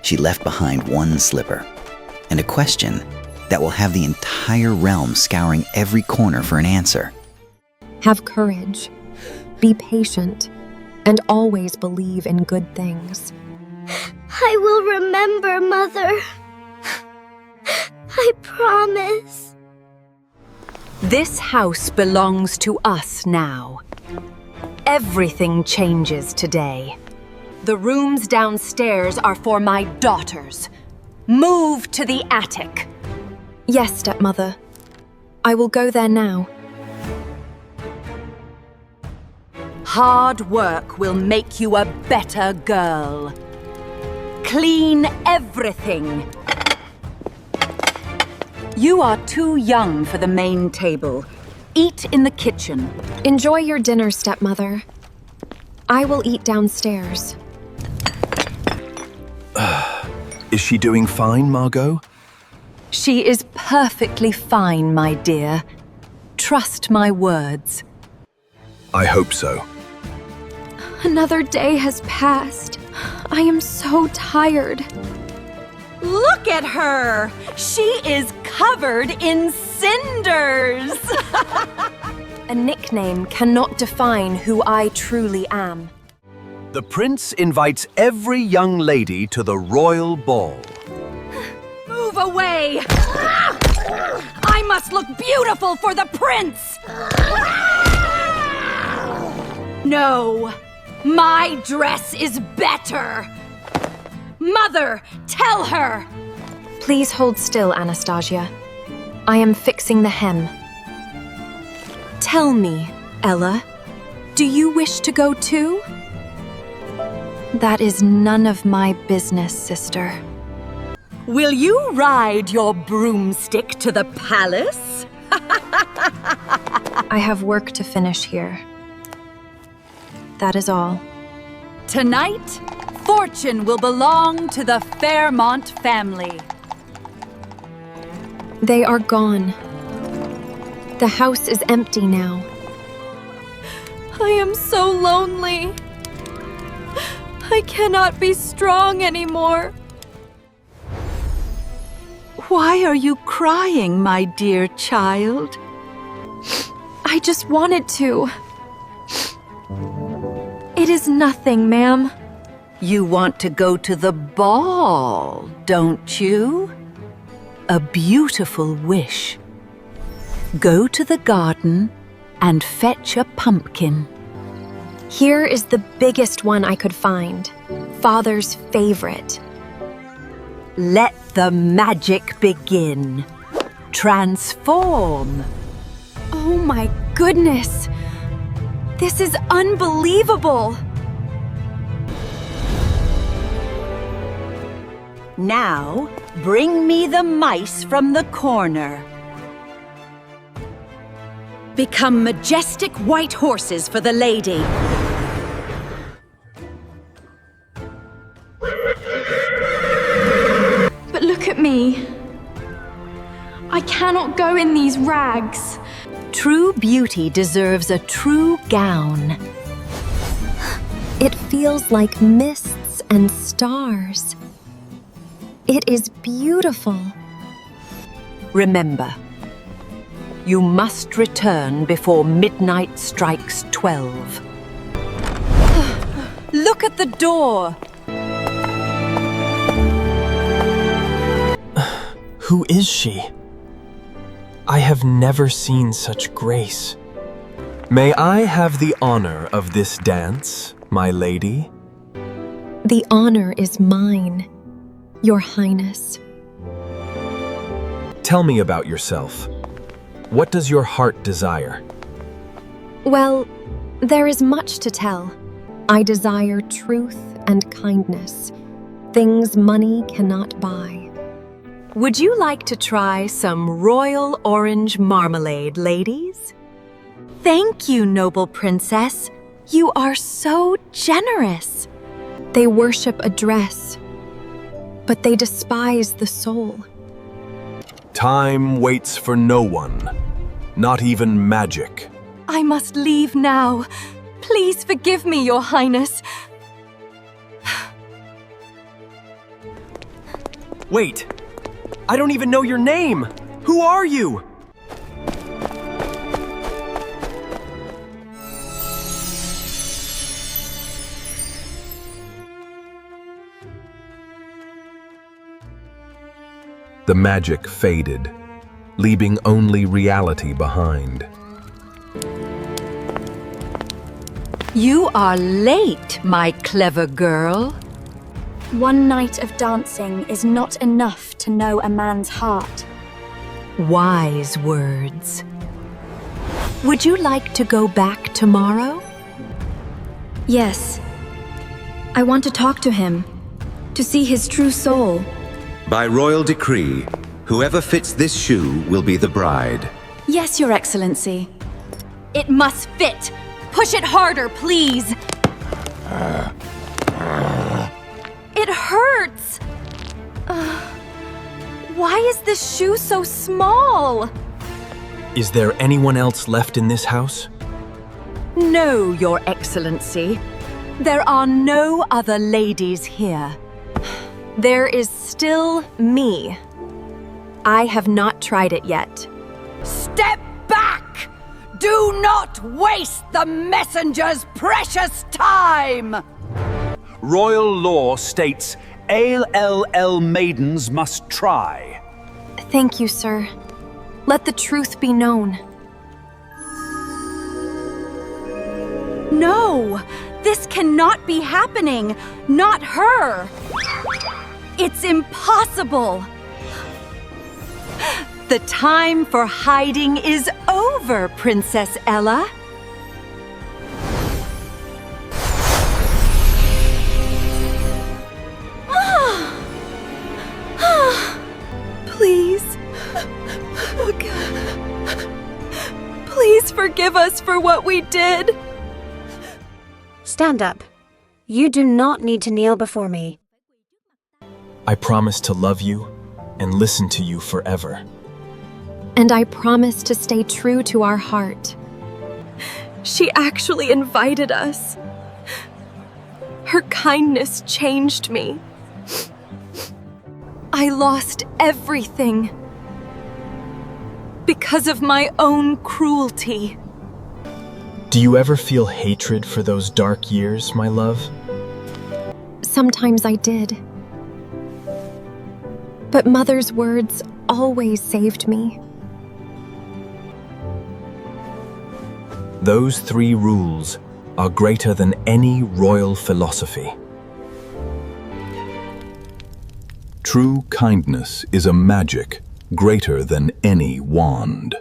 she left behind one slipper and a question that will have the entire realm scouring every corner for an answer. Have courage, be patient, and always believe in good things. I will remember, Mother. I promise. This house belongs to us now. Everything changes today. The rooms downstairs are for my daughters. Move to the attic. Yes, stepmother. I will go there now. Hard work will make you a better girl. Clean everything. You are too young for the main table. Eat in the kitchen. Enjoy your dinner, stepmother. I will eat downstairs. Is she doing fine, Margot? She is perfectly fine, my dear. Trust my words. I hope so. Another day has passed. I am so tired. Look at her! She is covered in cinders! A nickname cannot define who I truly am. The prince invites every young lady to the royal ball. Move away! I must look beautiful for the prince! No, my dress is better! Mother, tell her! Please hold still, Anastasia. I am fixing the hem. Tell me, Ella, do you wish to go too? That is none of my business, sister. Will you ride your broomstick to the palace? I have work to finish here. That is all. Tonight, fortune will belong to the Fairmont family. They are gone. The house is empty now. I am so lonely. I cannot be strong anymore. Why are you crying, my dear child? I just wanted to. It is nothing, ma'am. You want to go to the ball, don't you? A beautiful wish. Go to the garden and fetch a pumpkin. Here is the biggest one I could find. Father's favorite. Let the magic begin. Transform. Oh my goodness! This is unbelievable! Now, bring me the mice from the corner. Become majestic white horses for the lady. But look at me. I cannot go in these rags. True beauty deserves a true gown. It feels like mists and stars. It is beautiful. Remember, you must return before midnight strikes 12. Look at the door. Who is she? I have never seen such grace. May I have the honor of this dance, my lady? The honor is mine, Your Highness. Tell me about yourself. What does your heart desire? Well, there is much to tell. I desire truth and kindness, things money cannot buy. Would you like to try some royal orange marmalade, ladies? Thank you, noble princess. You are so generous. They worship a dress, but they despise the soul. Time waits for no one, not even magic. I must leave now. Please forgive me, Your Highness. Wait! I don't even know your name! Who are you? The magic faded, leaving only reality behind. You are late, my clever girl. One night of dancing is not enough to know a man's heart. Wise words. Would you like to go back tomorrow? Yes. I want to talk to him, to see his true soul. By royal decree, whoever fits this shoe will be the bride. Yes, Your Excellency. It must fit. Push it harder, please. It hurts. Why is this shoe so small? Is there anyone else left in this house? No, Your Excellency. There are no other ladies here. There is still me. I have not tried it yet. Step back! Do not waste the messenger's precious time! Royal law states ALL maidens must try. Thank you, sir. Let the truth be known. No! This cannot be happening! Not her! It's impossible! The time for hiding is over, Princess Ella. Please. Please forgive us for what we did. Stand up. You do not need to kneel before me. I promise to love you and listen to you forever. And I promise to stay true to our heart. She actually invited us. Her kindness changed me. I lost everything because of my own cruelty. Do you ever feel hatred for those dark years, my love? Sometimes I did. But Mother's words always saved me. Those 3 rules are greater than any royal philosophy. True kindness is a magic greater than any wand.